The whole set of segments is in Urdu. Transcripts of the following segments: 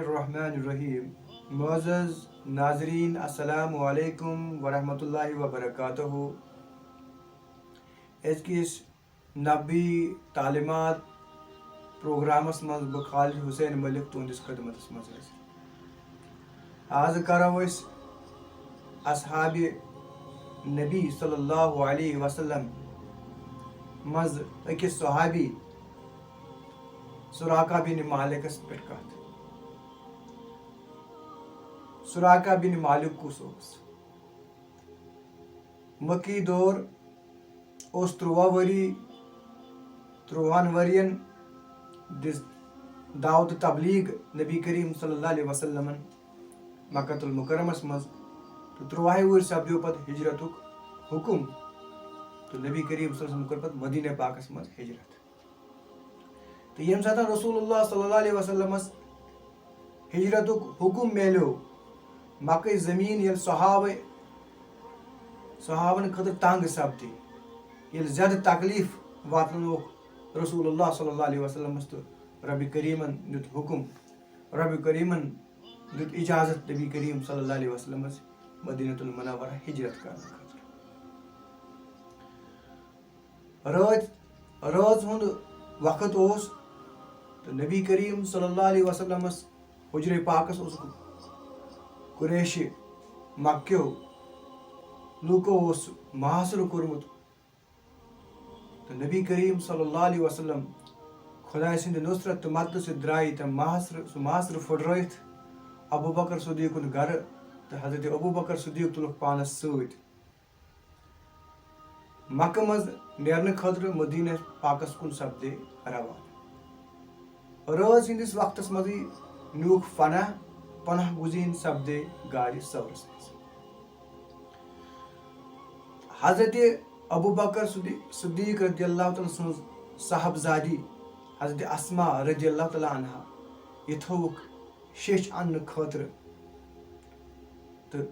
الرحمن الرحیم. معزز ناظرین السلام علیکم ورحمۃ اللہ وبرکاتہ. أزکِس نبی تعلیمات پروگرامس مز بہ خالد حسین ملک تہندس خدمتس مز. آز کرو أسۍ اصحاب نبی صلی اللہ علیہ وسلم مز أکِس صحابی سراقہ بن مالکس پٮ۪ٹھ کتھ. سراقہ بن مالک کس اوس؟ مکی دور اوس 13 ؤری. 13 ؤرین دِژ دعوت تبلیغ نبی کریم صلی اللہ علیہ وسلم مکۃ المکرمس مز تہٕ 13 وُہٕرۍ سپدیو پتہٕ ہجرتُک حکم تہٕ نبی کریم صلی اللہ علیہ وسلم کوٚر پتہٕ مدینہ پاکس مز ہجرت. تہٕ ییٚمہِ ساتہٕ رسول اللہ صلی اللہ علیہ وسلمس ہجرتُک حکم میلیو مکٕچ زمیٖن ییٚلہِ صحابن خٲطرٕ تنگ سپدی، ییٚلہِ زیادٕ تکلیٖف واتنووُکھ رسول اللہ صلی اللہ علیہ وسلمس تہٕ ربِ کریٖمن دیُت حکم، ربِ کریٖمن دیُت اجازت نبی کریم صلی اللہ علیہ وسلمس مدینۃ المنورہ ہجرت کرنہٕ خٲطرٕ. رٲژ ہُنٛد وقت اوس تہٕ نبی کریم صلی اللہ علیہ وسلمس حجرِ پاکس اوس قریشہِ مکیو لوٗکو اوس محاصرٕ کوٚرمُت تہٕ نبی کریم صلی اللہ علیہ وسلم خۄداے سٕنٛدِ نصرت تہٕ مدتہٕ سۭتۍ درٛایہِ تِم سُہ محاصرٕ پھٕٹرٲیِتھ ابوٗ بکر صدیٖقُن گرٕ تہٕ حضرت ابوٗ بکر صدیٖق تُلُکھ پانس سۭتۍ مکہٕ منٛز نیرنہٕ خٲطرٕ مدینہ پاکس کُن سپدے روانہٕ. رٲژ ہٕنٛدِس وقتس منٛزٕے نیوٗکھ پناہ گزیٖن سپدے غارِ ثورس منٛز. حضرت ابوٗ بکر صدیٖق رضی اللہ تعالیٰ سٕنٛز صاحبزادی حضرت اسما رضی اللہ تعالیٰ عنہا یہِ تھووُکھ شیٚچھ اننہٕ خٲطرٕ تہٕ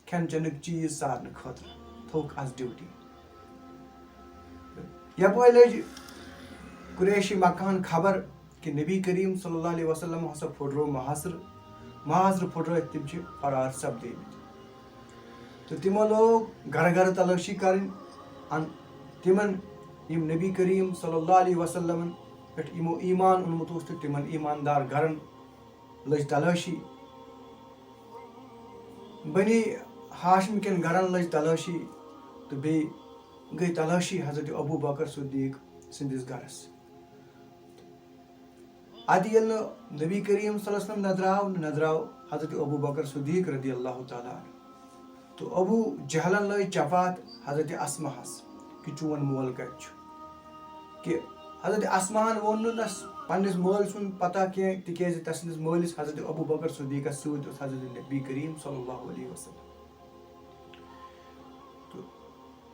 کھٮ۪ن چٮ۪نٕکۍ چیٖز ژارنہٕ خٲطرٕ تھووُکھ آز ڈیوٹی. یپٲرۍ لٔج قریشی مکہن خبر کہِ نبی کریم صلی اللہ علیہ وسلم ہسا پھٕٹرو محاصرٕ پھٕٹرٲیِتھ تِم چھِ فرار سپدیمٕتۍ تہٕ تِمو لوگ گرٕ گرٕ تلٲشی کرٕنۍ. تِمن یِم نبی کریم صلی اللہ علیہ وسلمن پٮ۪ٹھ یِمو ایٖمان اوٚنمُت اوس تہٕ تِمن ایٖماندار گرن لٔج تلٲشی. بنی ہاشم کٮ۪ن گرن لٔج تلٲشی تہٕ بیٚیہِ گٔے تلٲشی حضرت ابوٗ بکر صدیٖق سٕنٛدِس گرس. ادٕ ییٚلہِ نہٕ نبی کریم صلی اللہ علیہ وسلم نہ درٛاو حضرت ابوٗ بکر صدیٖق رضی اللہ تعالیٰ عنہ تہٕ ابوٗ جہلن لٲج چپات حضرت اسماہس کہِ چون مول کتہِ چھُ. کہِ حضرت اسماہن ووٚن نہٕ تس پننِس مٲلۍ سُنٛد پتہ کینٛہہ تِکیٛازِ تسٕنٛدِس مٲلِس حضرت ابوٗ بکر صدیٖقس سۭتۍ اوس حضرت نبی کریم صلی اللہ علیہ وسلم.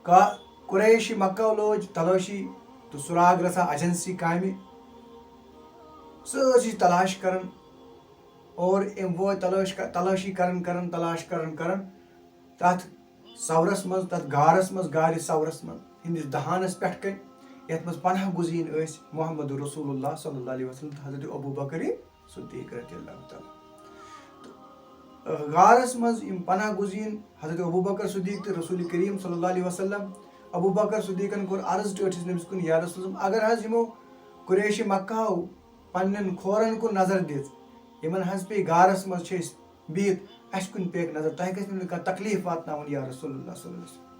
تہٕ قریشی مکو لوج تلٲشی تہٕ سراغ رژھا ایجنسی کامہِ سٲرسٕے تلاش کران اور أمۍ وٲتۍ تلٲشی کران تتھ ثورس منٛز تتھ غارس منٛز غارِ ثورس منٛز ہندِس دہانس پٮ۪ٹھ کنۍ یتھ منٛز پناہ گزیٖن ٲسۍ محمد رسول اللہ صلی اللہ علیہ وسلم تہٕ حضرت ابوٗ بکر صدیٖق رضی اللہ تعالیٰ. تہٕ غارس منٛز یِم پناہ گزیٖن حضرت ابوٗ بکر صدیٖق تہٕ رسول کریم صلی اللہ علیہ وسلم. ابوٗ بکر صدیٖقن کوٚر عرض ٹٲٹھِس نبِس کُن یا رسول اللہ اگر حظ یِمو قریشی مکہو پننٮ۪ن کھورن کُن نظر دِژ یِمن حظ پیٚیہِ غارس منٛز چھِ أسۍ بِہِتھ اسہِ کُن پیٚیَکھ نظر تۄہہِ گژھِ نہٕ کانٛہہ تکلیٖف واتناوُن یا رسول اللہ صلی اللہ علیہ وسلم.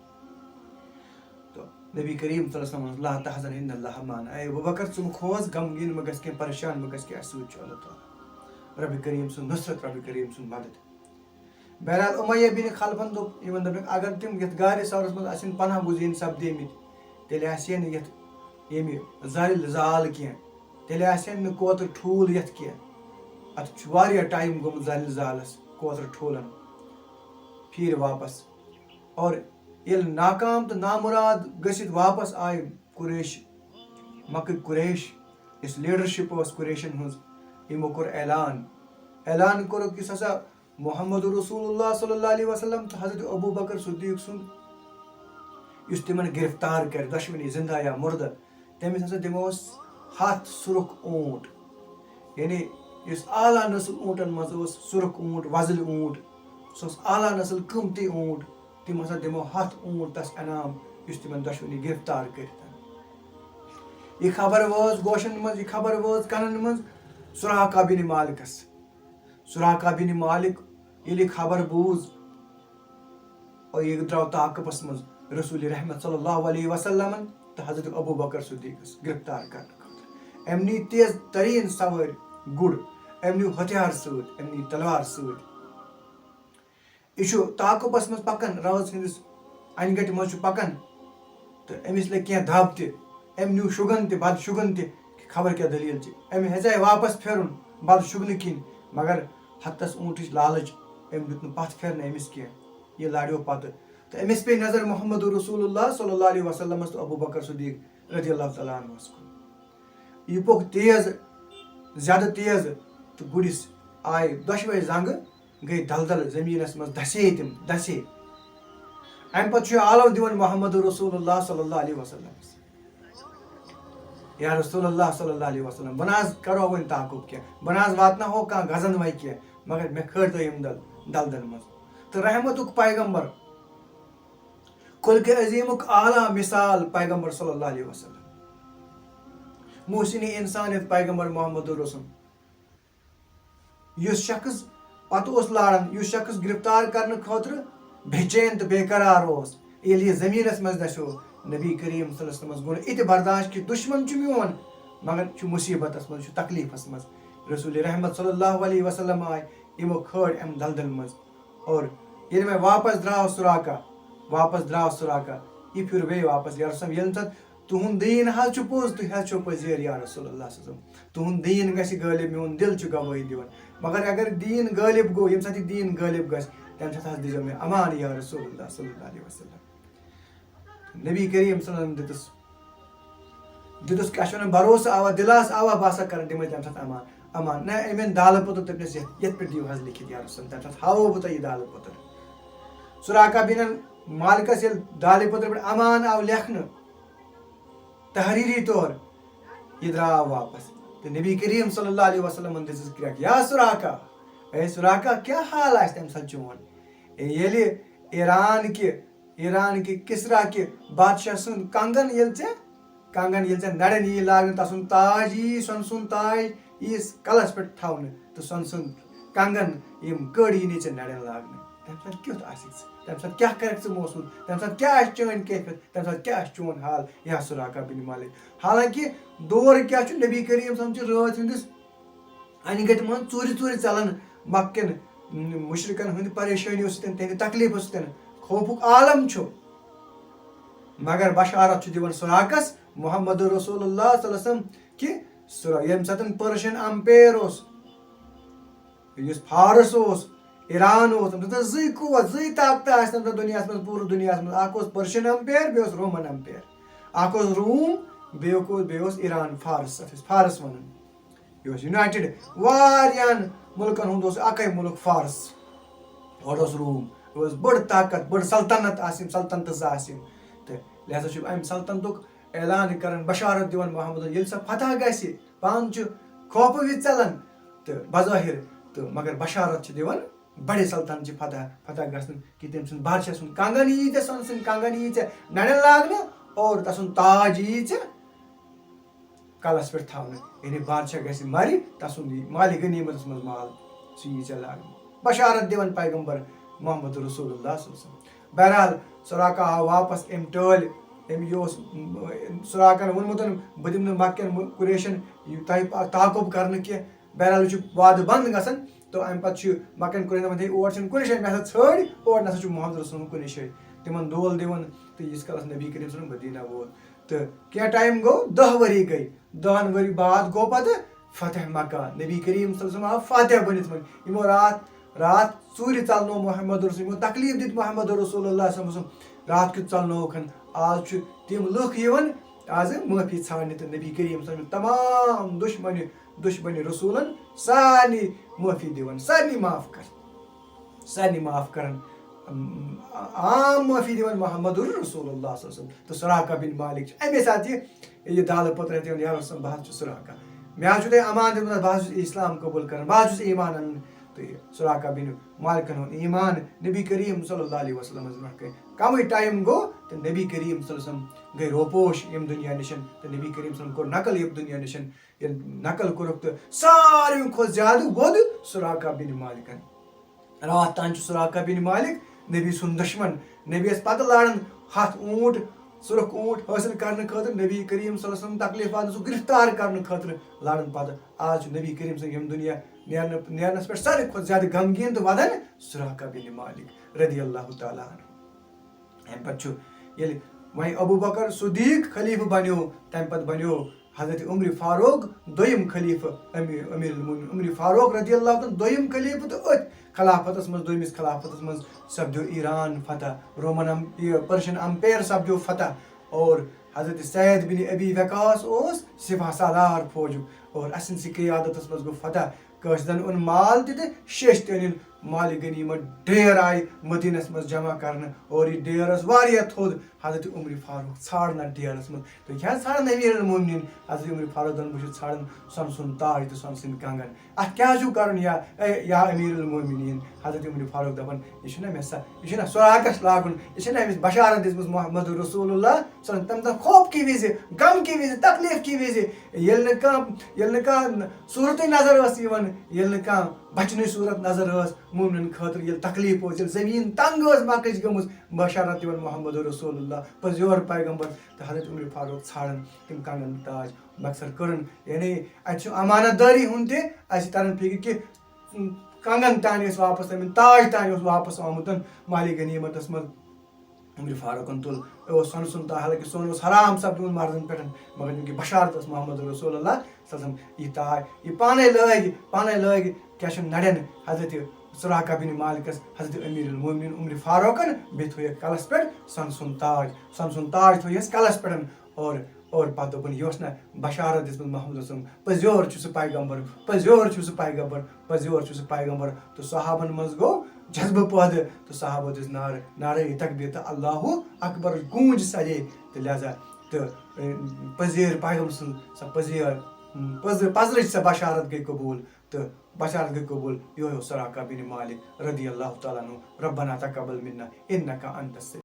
تہٕ نبی کریم صلی اللہ علیہ وسلم لا تحزن ان اللہ معنا. اے ابوٗ بکر ژٕ مہٕ کھوژ غمگیٖن مہ گژھ کینٛہہ پریشان مہ گژھ کینٛہہ اسہِ سۭتۍ چھُ اللہ تعالیٰ ربِ کریم سُنٛد نصرت ربِ کریم سُنٛد مدد. بہرحال اُمیہ بن خلفن دوٚپ یِمن دوٚپُکھ اگر تِم یتھ غارِ ثورس منٛز آسن پناہ گزیٖن سپدیمٕتۍ تیٚلہِ آسہِ ہے نہٕ یتھ ییٚمہِ زالہِ زال کینٛہہ تیٚلہِ آسہِ ہے نہٕ کوتر ٹھوٗل یتھ کینٛہہ. اتھ چھُ واریاہ ٹایم گوٚمُت زالہِ زالس کوتر ٹھوٗلن پھیٖرِ واپس. اور ییٚلہِ ناکام تہٕ نامُراد گٔژھِتھ واپس آیہِ قریش مکٕکۍ قریش یُس لیٖڈرشِپ ٲس قریشن ہٕنٛز یِمو کوٚر اعلان کوٚرُکھ یُس ہسا محمد رسول اللہ صلی اللہ علیہ وسلم تہٕ حضرت ابوٗ بکر صدیٖق سُنٛد یُس تِمن گرفتار کرِ دۄشوٕنی زندہ یا مُردٕ تٔمِس ہسا دِمو أسۍ 100 سُرُخ اوٗنٹ. یعنی یُس اعلیٰ نسل اوٗنٛٹن منٛز اوس سُرخ اوٗنٛٹ وۄزٕلۍ اوٗنٛٹ سُہ اوس اعلیٰ نسل قۭمتی اوٗنٛٹ تِم ہسا دِمو 100 اوٗنٛٹ تس انعام یُس تِمن دۄشوٕنی گرفتار کٔرِتھ. یہِ خبر وٲژ گوشن منٛز یہِ خبر وٲژ کنن منٛز سُراقہ بِن مالکس. سُراقہ بِن مالک ییٚلہِ یہِ خبر بوٗز یہِ درٛاو تعاقبس منٛز رسوٗلِ رحمت صلی اللہ علیہ وسلمن تہٕ حضرت ابوٗ بکر صدیٖقس گرفتار کرنہٕ خٲطرٕ. أمۍ نی تیز تریٖن سوٲرۍ گُر، أمۍ نیوٗ ہتھیار سۭتۍ، أمۍ نی تلوار سۭتۍ. یہِ چھُ تعاقبس منٛز پکان رٲژ ہٕنٛدِس انہِ گٹہِ منٛز چھُ پکان تہٕ أمِس لٔگۍ کینٛہہ دب تہِ. أمۍ نیوٗ شُگن تہِ بد شُگن تہِ خبر کیٛاہ دٔلیٖل چھِ. أمۍ ہیژاے واپس پھِرُن بد شُگنہٕ کِنۍ مگر ہتس اوٗنٛٹٕچ لالٕچ أمۍ دیُت نہٕ پتھ پھِرنہٕ أمِس کینٛہہ. یہِ لڑیو پتہٕ تہٕ أمِس پیٚیہِ نظر محمد رسول اللہ صلی اللہ علیہ وسلمس تہٕ ابوٗ بکر صدیٖق رضی اللہ تعالیٰ عنہس کُن. یہِ پوٚک تیز زیادٕ تیز تہٕ گُرِس آیہِ دۄشوے زنٛگہٕ گٔے دلدل زٔمیٖنس منٛز دسے تِم دسے. امہِ پتہٕ چھُ یہِ آلو دِوان محمد رسول اللہ صلی اللہ علیہ وسلمس. یا رسول اللہ صلی اللہ علیہ وسلم بہٕ نہ حظ کرو وۄنۍ تعاقب کینٛہہ، بہٕ نہ حظ واتناوہو کانٛہہ غزن وۄنۍ کینٛہہ مگر مےٚ کھٲرۍ تو یِم دلدل منٛز. تہٕ رحمتُک پیغمبر خُلقِ عظیٖمُک اعلیٰ مثال پیغمبر صلی اللہ علیہ وسلم محسنِ انسانیت پیغمبر محمد رسول یُس شخص پتہٕ اوس لاران، یُس شخص گرفتار کرنہٕ خٲطرٕ بے چین تہٕ بے قرار اوس، ییٚلہِ یہِ زٔمیٖنس منٛز دسیو نبی کریم صلی اللہ علیہ وسلمس گوٚو نہٕ اِتہِ برداشت کہِ دُشمن چھُ میون مگر چھُ مُصیبتس منٛز چھُ تکلیٖفس منٛز. رسول رحمت صلی اللہ علیہ وسلم آے یِمو کھٲڑۍ امہِ دلدل منٛز. اور ییٚلہِ وۄنۍ واپس درٛاو سُراقہ یہِ پھِر بیٚیہِ واپس. یا رسول ییٚلہِ سا تُہُنٛد دیٖن حظ چھُ پوٚز تُہۍ حظ چھِو پٔزیٖر یا رسول اللہ صلی اللہ علیہ وسلم. تُہُنٛد دیٖن گژھِ غٲلب، میون دِل چھُ گوٲہی دِوان مگر اگر دیٖن غٲلب گوٚو ییٚمہِ ساتہٕ یہِ دیٖن غٲلب گژھِ تمہِ ساتہٕ حظ دیٖزیو مےٚ امان یا رسول اللہ صلی اللہ علیہ وسلم. نبی کریم صلی اللہ علیہ وسلم دِتُس کیٛاہ چھِ وَنان بروسہٕ آوا دِلاس آوا بہٕ ہسا کرٕ دِمے تمہِ ساتہٕ امان. نہ أمۍ أنۍ دالہٕ پٔتٕر تٔمِس یتھ پٮ۪ٹھ دِیِو حظ لیکھِتھ یا رسول تمہِ ساتہٕ ہاوو بہٕ تۄہہِ یہِ دالہٕ پٔتٕر. سُراقہ بِن مالکس ییٚلہِ دالہِ پٔترٕ پٮ۪ٹھ امان آو لیکھنہٕ تحریٖری طور یہِ درٛاو واپس تہٕ نبی کریم صلی اللہ علیہ وسلمن دِژٕس کرٛٮ۪کھ یا سُراقہ اے سُراقہ کیٛاہ حال آسہِ تمہِ ساتہٕ چون. ییٚلہِ ایران کہِ کِسرا کہِ بادشاہ سُنٛد کنگن ییٚلہِ ژےٚ نرٮ۪ن یی لاگنہٕ تسُنٛد تاج یی سۄنہٕ سُنٛد تاج ییٖس کلس پٮ۪ٹھ تھاونہٕ تہٕ سۄنہٕ سُنٛد کنگن یِم کٔڑۍ یی نہٕ ژےٚ نرٮ۪ن لاگنہٕ تمہِ ساتہٕ کیُتھ آسہِ ژٕ، تمہِ ساتہٕ کیٛاہ کرکھ ژٕ محسوٗس، تمہِ ساتہٕ کیٛاہ آسہِ چٲنۍ کیفیت، تمہِ ساتہٕ کیٛاہ آسہِ چون حال یا سُراقہ بِن مالک. حالانکہِ دور کیٛاہ چھُ نبی کریم صلی اللہ علیہ وسلم چھِ رٲژ ہٕنٛدِس انہِ گٹہِ منٛز ژوٗرِ ژلان مکہ کٮ۪ن مُشرِکن ہٕنٛدِ پریشٲنیو سۭتۍ تِہنٛدِ تکلیٖفو سۭتۍ خوفُک عالم چھُ مگر بشارت چھُ دِوان سُراقس محمد رسول اللہ صلی اللہ علیہ وسلم کہِ ییٚمہِ ساتہٕ پٔرشین امپیر اوس، یُس فارس اوس، ایران اوس، تَمہِ ساتہٕ زٕے قوت زٕے طاقتہٕ آسہٕ تَمہِ ساتہٕ دُنیاہس منٛز پوٗرٕ دُنیاہس منٛز. اکھ اوس پٔرشین امپیر بیٚیہِ اوس رومن امپیر. اکھ اوس روم بیٚیہِ اوس ایران فارس، اتھ ٲسۍ فارس ونان. یہِ اوس یُنایٹِڈ واریاہن مُلکن ہُنٛد اوس اکے مُلک فارس. ہورٕ اوس روم، یہِ اوس بٔڑ طاقت بٔڑ سلطنت آسہِ سلطنتہٕ زٕ آسہِ تہٕ لہذا چھُ امہِ سلطنتُک اعلان کران بشارت دِوان محمد ییٚلہِ سۄ فتح گژھِ پانہٕ چھُ خوفہٕ وِزِ ژلان تہٕ بظٲہِر تہٕ مگر بشارت چھِ دِوان بڑِ سلطنتچہِ فتح گژھنہٕ کہِ تٔمۍ سُنٛد بادشاہ سُنٛد کنگن یی ژےٚ سۄنہٕ سٕنٛدۍ کنگن یی ژےٚ نرٮ۪ن لاگنہٕ اور تسُنٛد تاج یی ژےٚ کلس پٮ۪ٹھ تھاونہٕ. یعنی بادشاہ گژھِ مرِ تسُنٛد یی مالہِ غنیٖمتس منٛز مال سُہ یی ژےٚ لاگنہٕ. بشارت دِوان پیغمبر محمد رسول اللہ صلی اللہ علیہ وسلم. بہرحال سُراقہ آو واپس أمۍ ٹٲلۍ أمۍ یہِ اوس سُراقن ووٚنمُت بہٕ دِمہٕ نہٕ مکہ کٮ۪ن قُریشن تۄہہِ تعاقب کرنہٕ کینٛہہ. بہرحال یہِ چھُ وعدٕ بنٛد گژھان تہٕ امہِ پتہٕ چھُ مکہ کٮ۪ن قُریشن دپان ہے اور چھُنہٕ کُنہِ جایہِ مےٚ ہسا ژھٲڑۍ اور نسا چھُ محمد رسول کُنہِ جایہِ. تِمن دول دِوان تہٕ ییٖتِس کالس نبی کریم صلی اللہ علیہ وسلم مدیٖنہ ووت تہٕ کینٛہہ ٹایم گوٚو 10 ؤری گٔے. 10 ؤری بعد گوٚو پتہٕ فتح مکہ. نبی کریم صلی اللہ علیہ وسلم آو فاتح بٔنِتھ وۄنۍ. یِمو راتھ ژوٗرِ ژلنوو محمد رسول یِمو تکلیٖف دِتۍ محمد رسول اللہ صلی اللہ علیہ وسلم. راتھ کیُتھ ژلنووُکھ آز چھُ تِم لُکھ یِوان آزٕ معٲفی ژھانڈنہِ تہٕ نبی کریم صلی اللہ علیہ وسلم تمام دُشمنہِ رسوٗلن سارنٕے معٲفی دِوان سارنٕے معاف کران عام معٲفی دِوان محمد رسول اللہ صلی اللہ علیہ وسلم. تہٕ سُراقہ بِن مالک چھُ اَمے ساتہٕ یہِ دالہٕ پٔترٕ ہٮ۪تھ یِوان یا رسول بہٕ حظ چھُس سُراقہ. مےٚ حظ چھُ تۄہہِ امان دیُتمُت بہٕ حظ چھُس اِسلام قبوٗل کران بہٕ حظ چھُس ایٖمان اَنان تہٕ سُراقہ بِن مالکن ہُنٛد ایٖمان نبی کریم صلی اللہ علیہ وسلمس برونٛٹھ کَنہِ کمٕے ٹایم گوٚو تہٕ نبی کریم صلی اللہ علیہ وسلم گٔے روپوش ییٚمہِ دُنیا نِش تہٕ نبی کریم صلی اللہ علیہ وسلم کوٚر نقل ییٚمہِ دُنیا نِش ییٚلہِ نقل کوٚرُکھ تہٕ ساروٕے کھۄتہٕ زیادٕ ووٚد سُراقہ بِن مالکن راتھ تام چھُ سُراقہ بِن مالک نبی سُنٛد دُشمن نبی یس پتہٕ لاران 100 اوٗنٹ سُرخ اوٗنٹ حٲصِل کرنہٕ خٲطرٕ نبی کریم صلی اللہ علیہ وسلم تکلیٖف واتنہٕ سُہ گرفتار کرنہٕ خٲطرٕ لڑان پتہٕ آز چھُ نبی کریم صلی ییٚمہِ دُنیا نیرنس پٮ۪ٹھ ساروٕے کھۄتہٕ زیادٕ غمگیٖن تہٕ ودان سُراقہ بِن مالک رضی اللہ تعالیٰ عنہ امہِ پتہٕ چھُ ییٚلہِ وۄنۍ ابوٗ بکر صدیٖق خلیٖفہٕ بنیو تمہِ پتہٕ بنیو حضرت عمر فاروق دوٚیِم خلیٖفہٕ امیر المومنیٖن عمر فاروق رضی اللہ تعالیٰ دوٚیِم خلیٖفہٕ تہٕ أتھۍ خلافتس منٛز دوٚیمِس خلافتس منٛز سپدیو ایران فتح رومن پٔرشین امپیر سپدیو فتح اور حضرت سید بن ابی وقاص اوس سپاہ سالار فوجُک اور اسہِ سٕنٛدسٕے قیادتس منٛز گوٚو فتح کٲشرٮ۪ن اوٚن مال تہِ تہٕ شیٚش تہِ أنِن مالہِ غنیٖمت ڈھیر آیہِ مدیٖنس منٛز جمع کرنہٕ اور یہِ ڈھیر ٲس واریاہ تھوٚد حضرت عمر فاروق ژھانڈان اتھ ڈھیرس منٛز تُہۍ کیٛاہ حظ ژھانڈان امیر المومنیٖن حضرت عمر فاروق دپان بہٕ چھُس ژھانڈان سۄنہٕ سُنٛد تاج تہٕ سۄنہٕ سٕنٛدۍ کنگن اتھ کیٛاہ چھُو کرُن یا امیر المومنیٖن حضرت عمر فاروق دپان یہِ چھُنہ مےٚ یہِ چھُنہ سُراقس لاگُن یہِ چھنہ أمِس بشارت دِژمٕژ محمد رسول اللہ تمہِ دۄہ خوفہٕ کہِ وِزِ غم کہِ وِزِ تکلیٖف کہِ وِزِ ییٚلہِ نہٕ کانٛہہ صوٗرتٕے نظر ٲس یِوان ییٚلہِ نہٕ کانٛہہ بچنٕچ صوٗرت نظر ٲس مومنن خٲطرٕ ییٚلہِ تکلیٖف اوس ییٚلہِ زٔمیٖن تنگ ٲس مکٕچ گٔمٕژ بشارت دِوان محمد رسول اللہ پٔزیور پیغمبر تہٕ حضرت عمر فاروق ژھانڈان تِم کنگن تاج مقصد کٔرٕن یعنی اتہِ چھُ امانت دٲری ہُنٛد تہِ اسہِ چھِ تران فِکرِ کہِ کنگن تانۍ ٲسۍ واپس آمٕتۍ تاج تانۍ اوس واپس آمُت مالہِ غنیٖمتس منٛز عمر فاروقن تُل اوس سۄنہٕ سُنٛد تاج حالانکہِ سۄن اوس حرام سپدیومُت مردن پٮ۪ٹھ مگر چوٗنکہِ بشارت ٲس محمد رسول اللہ صلی اللہ علیہ وسلم یہِ تاج یہِ پانے لٲگۍ کیاہ چھِ نرٮ۪ن حضرت سُراقہ بِن مالکس حضرت امیر المومنیٖن عمر فاروقن بیٚیہِ تھوٚیکھ کلس پٮ۪ٹھ سۄنہٕ سُنٛد تاج تھوٚیہس کلس پٮ۪ٹھ اور پتہٕ دوٚپُن یہِ اوس نہ بشارت دِژمٕژ محمد رسول پٔزیور چھُ سُہ پیغمبر پٔزیور چھُ سُہ پیغمبر تہٕ صحابن منٛز گوٚو جذبہٕ پٲدٕ تہٕ صحابو دِژ نعرے تکبیٖر تہٕ اللہ اکبر گوٗنج سجے تہٕ لہذا تہٕ پٔزیٖر پیغمبر سٕنٛز سۄ پزرٕچ سۄ بشارت گٔے قبوٗل تہٕ بشارت گٔے قبوٗل یِہوے اوس سُراقہ بِن مالک رضی اللہ تعالیٰ عنہ ربنا تقبل منا انک انت